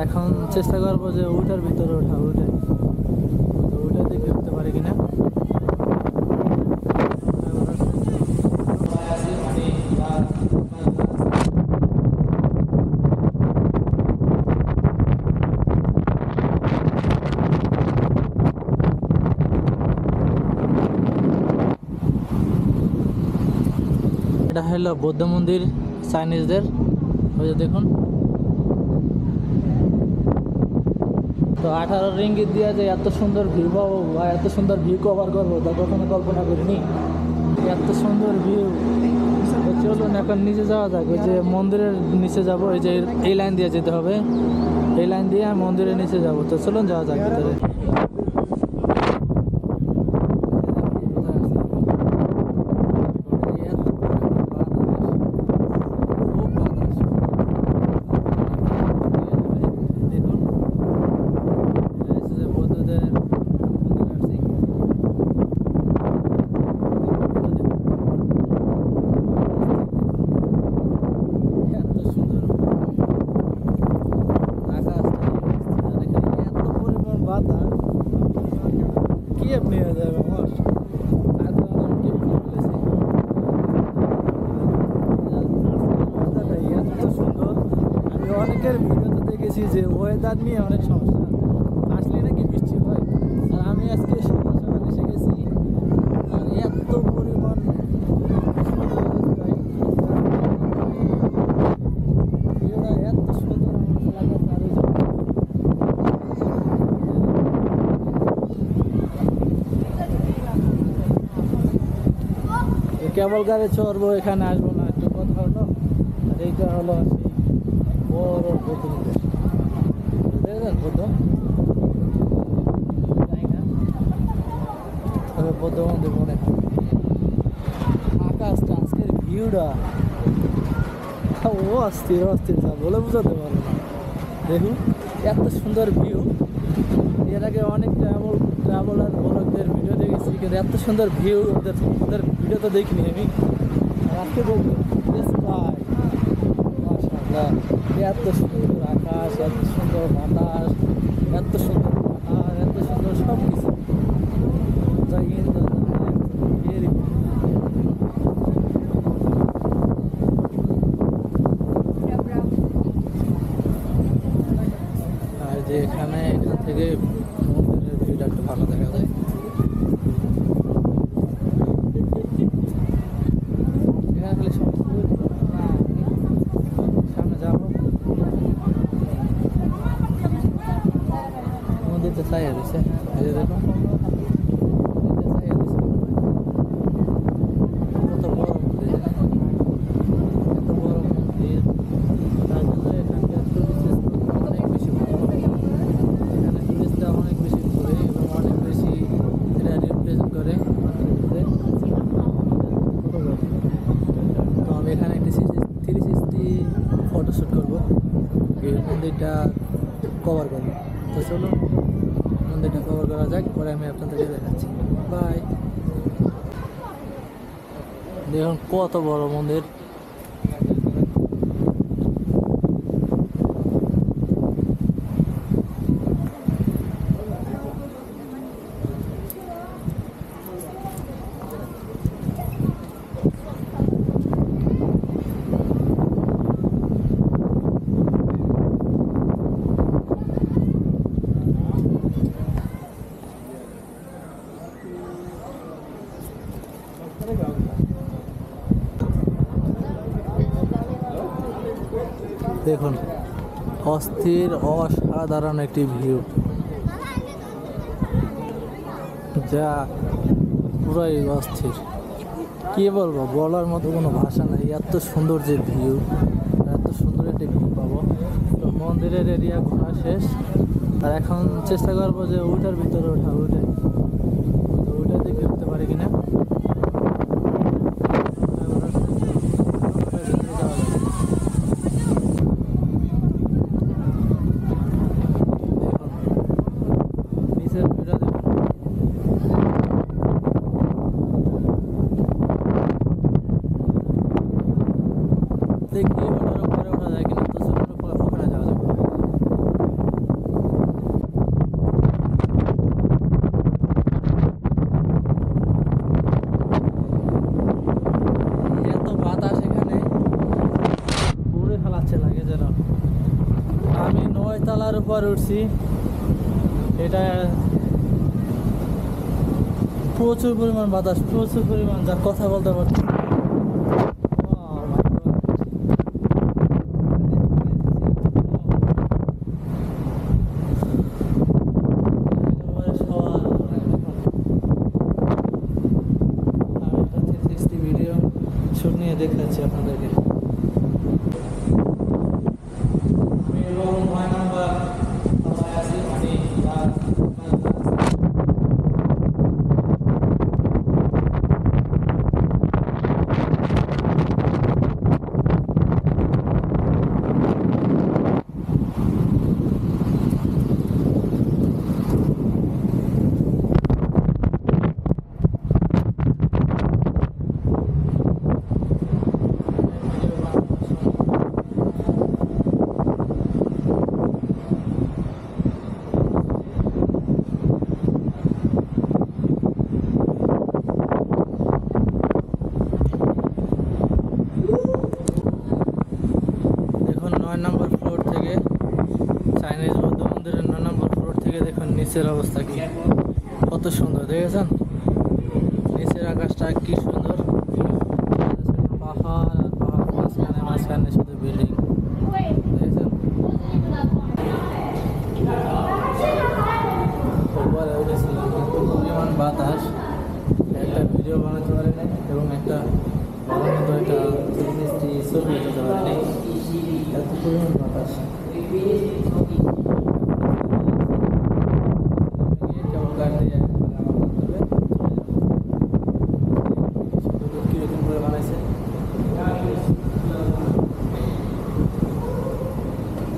এখন চেষ্টা করবো যে ওটার ভিতরে ওঠা ওটা দেখে উঠতে পারে কিনা। এটা হলো বৌদ্ধ মন্দির চাইনিজদের, ওই যে দেখুন। তো 18 রিঙ্গিত দিয়ে যে এত সুন্দর ভিউ পাবো বা এত সুন্দর ভিউ কভার করবো তা কখনো কল্পনা করিনি। এত সুন্দর ভিউ। চলুন এখন নিচে যাওয়া যাক। ওই যে মন্দিরের নিচে যাব, এই যে এই লাইন দিয়ে যেতে হবে, এই লাইন দিয়ে মন্দিরের নিচে যাব। তো চলুন যাওয়া যাক ভিতরে। কি আপনি হয়ে যাবে আমার এত সুন্দর। আমি অনেকের ভিডিওতে দেখেছি যে ওয়েদার নিয়ে অনেক সমস্যা, আসলে নাকি বৃষ্টি হয়, আর আমি আজকে সকাল সকাল এসে গেছি আর এত পরিমাণ এত সুন্দর কেবল গাড়ি চড়বো, এখানে আসবো না, একটু কথা হলো। আর এইটা হলো বড় বৌদ্ধ মন্দির, দেখেছেন বৌদ্ধ বৌদ্ধ মন্দির মনে হয়। আকাশটা আজকের ভিউটা ও অস্থির অস্থির, যা বলে বোঝাতে পারবো না। দেখুন এত সুন্দর ভিউ। এর আগে অনেক ট্রাভেলার ব্লগদের ভিডিও দেখেছি, কিন্তু এত সুন্দর ভিউ ওদের ভিডিও তো দেখিনি আমি। আর আজকে বলবো মাশাআল্লাহ, এত সুন্দর আকাশ, এত সুন্দর বাতাস, এত সুন্দর পাহাড়, এত সুন্দর সব কিছু। আর যে এখান থেকে মন্দিরের ভিউটা একটু ভালো দেখা যায়। সামনে যাবো, মন্দিরটা ছায়া দিছে, এই যে দেখুন কত বড় মন্দির, এত বড় মন্দির। তার জন্য এখানকার টুরিস্ট অনেক বেশি ভালো, এখানে টুরিস্টরা অনেক বেশি ঘুরে এবং অনেক বেশি এরা রিপ্রেজেন্ট করে মন্দিরকে। তো আমি এখানে একটি 360 ফটোশ্যুট করবো, এই মন্দিরটা কভার করবো। তো চলো মন্দিরটা কভার করা যাক, পরে আমি আপনাদেরকে দেখাচ্ছি। বাই। দেখুন কত বড় মন্দির। দেখুন অস্থির অসাধারণ একটি ভিউ, যা পুরাই অস্থির। কি বলবো, বলার মতো কোনো ভাষা নাই। এত সুন্দর যে ভিউ, এত সুন্দর একটি ভিউ পাবো। তো মন্দিরের এরিয়া ঘোরা শেষ, আর এখন চেষ্টা করবো যে ওটার ভিতরে ওঠা ওটা দেখে উঠতে পারে কিনা। দেখি ওটার উপরে ওঠা যায় কিনা। তো ওখানে যাওয়া যাবে। আমি 9 তলার উপর উঠছি। এটা প্রচুর পরিমাণ বাতাস, প্রচুর পরিমাণ, যা কথা বলতে পারছি। ভিডিও শুট নিয়ে দেখাচ্ছি আপনাদেরকে। নম্বর ফ্লোর থেকে, চাইনিজ বৌদ্ধ মন্দিরের 9 নম্বর ফ্লোর থেকে দেখুন নিচের অবস্থা কি, কত সুন্দর দেখেছেন। নিচের আকাশটা কি সুন্দর, পাহাড় আর পাহাড়, মাঝখানে মাঝখানে শুধু বিল্ডিং দেখেছেন। উপরে উঠেছিলাম কিন্তু পরিমাণ বাতাস, একটা ভিডিও বানাতে পারি নাই এবং একটা বানানো একটা ছবি তুলতে পারি নাই, এত পরিমাণ বাতাস। কিরকম করে বানাইছে,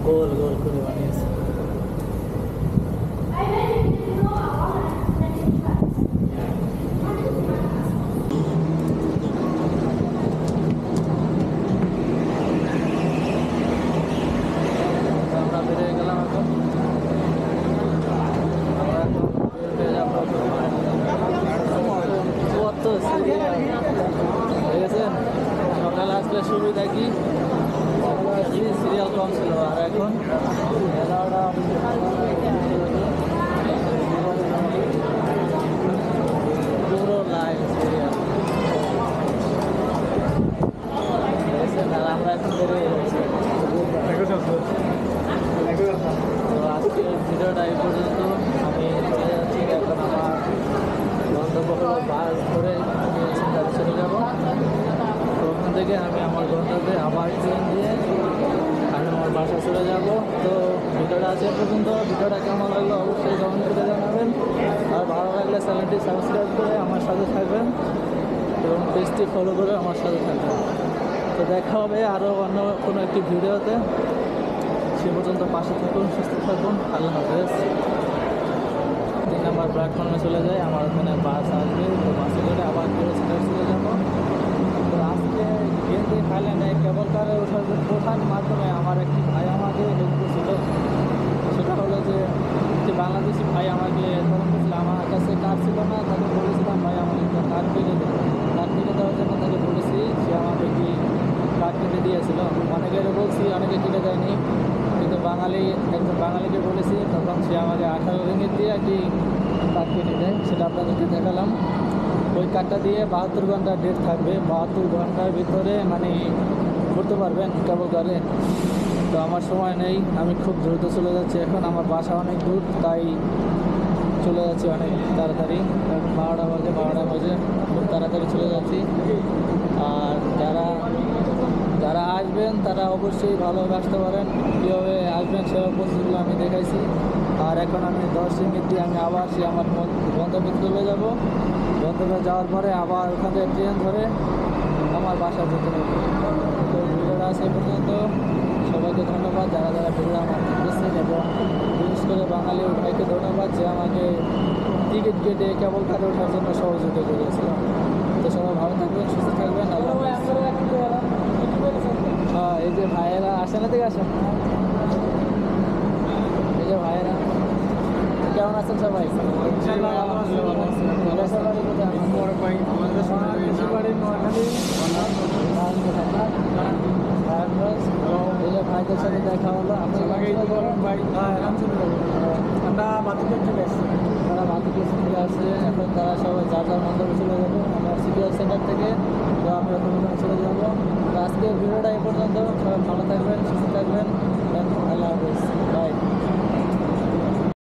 গোল গোল করে বানিয়েছে। সকালে আসলে সুবিধা কি, সিরিয়াল কম ছিল, আর এখন পুরো লাইভ সিরিয়াল। আমরা এখন বেরিয়ে যাচ্ছি। তো আজকের ভিডিওটা এই পর্যন্ত, আমি চলে যাচ্ছি। এখন আমার গন্তব্য হলো বাস ধরে আমি সিঙ্গারে চলে যাবো। তো ওখান থেকে আমি আমার গন্তব্যে আবার ট্রেন দিয়ে আমি আমার বাসা চলে যাব। তো ভিডিওটা আছে পর্যন্ত, ভিডিওটা কেমন লাগলো অবশ্যই কমেন্ট করে জানাবেন, আর ভালো লাগলে চ্যানেলটি সাবস্ক্রাইব করে আমার সাথে থাকবেন এবং পেজটি ফলো করে আমার সাথে থাকবেন। তো দেখা হবে আরও অন্য কোনো একটি ভিডিওতে। সে পর্যন্ত পাশে থাকুন, সুস্থ থাকুন, আল্লাহ হাফেজ। 3 নম্বর প্ল্যাটফর্মে চলে যাই, আমার ওখানে বাস আসবে, তো বাসে করে আবার চলে যাবো। তো আজকে গেন্দে থাইল্যান্ডে কেবল কারে ওঠার মাধ্যমে আমার একটি ভাই আমাকে হেল্প করছিল। সেটা হলো যে একটি বাংলাদেশি ভাই আমাকে তখন বলছিল, আমার কাছে কার্ড ছিল না, তাকে বলেছিলাম ভাই আমাকে একটা কার্ড কিনে দেবো। কার্ড কিনে দেওয়ার জন্য তাকে বলেছি, সে আমাকে কি কার্ড কিনে দিয়েছিল। অনেকের বলছি, অনেকে কিনে দেয়নি, কিন্তু একজন বাঙালিকে বলেছি, তখন সে আমাকে 18 রিঙ্গিত দিয়ে কি কার্ড কিনে দেয়, সেটা আপনাদেরকে দেখালাম। ওই কার্ডটা দিয়ে 72 ঘন্টা ডেট থাকবে, 72 ঘন্টার ভিতরে মানে করতে পারবেন কেবল কারে। তো আমার সময় নেই, আমি খুব দ্রুত চলে যাচ্ছি। এখন আমার বাসা অনেক দূর, তাই চলে যাচ্ছি অনেক তাড়াতাড়ি। 12টা বাজে খুব তাড়াতাড়ি চলে যাচ্ছি। আর যারা আসবেন তারা অবশ্যই ভালোভাবে আসতে পারেন। কীভাবে আসবেন সেসব প্রসেসগুলো আমি দেখাইছি। আর এখন আমি 10 রিঙ্গিত দিয়ে আমি আবার আমার গন্তব্যে চলে যাব। গন্তব্যে যাওয়ার পরে আবার ওখান থেকে ট্রেন ধরে আমার বাসা যেতে হবে। তো ভিডিওটা আছে পর্যন্ত, সবাইকে ধন্যবাদ যারা ভিডিও আমার দেখছেন, এবং বিশেষ করে বাঙালি ভাইকে ধন্যবাদ যে আমাকে টিকিট কেটে কেবল কারে ওঠার জন্য সহযোগিতা করেছিল। তো সবাই ভালো থাকবেন, সুস্থ থাকবেন, আল্লাহ হাফেজ। হ্যাঁ, এই যে ভাইয়েরা আসে না, থেকে আসেন, এই যে ভাইয়েরা কেমন আছেন সবাই? এই যে ভাইদের সাথে দেখা হলো, আপনার ভাই? হ্যাঁ এখন চলে যাবো। আমরা বাতিকের থেকে এসেছি। তারা বাতিকের থেকে আসছে, এখন তারা সবাই যার যার মন্তব্যে চলে যাবে। আমরা সিটিআর সেন্টার থেকে তো আমরা ওখানে চলে যাবো। তো আজকে ভিডিওটা এই পর্যন্ত। সবাই ভালো থাকবেন, সুস্থ থাকবেন।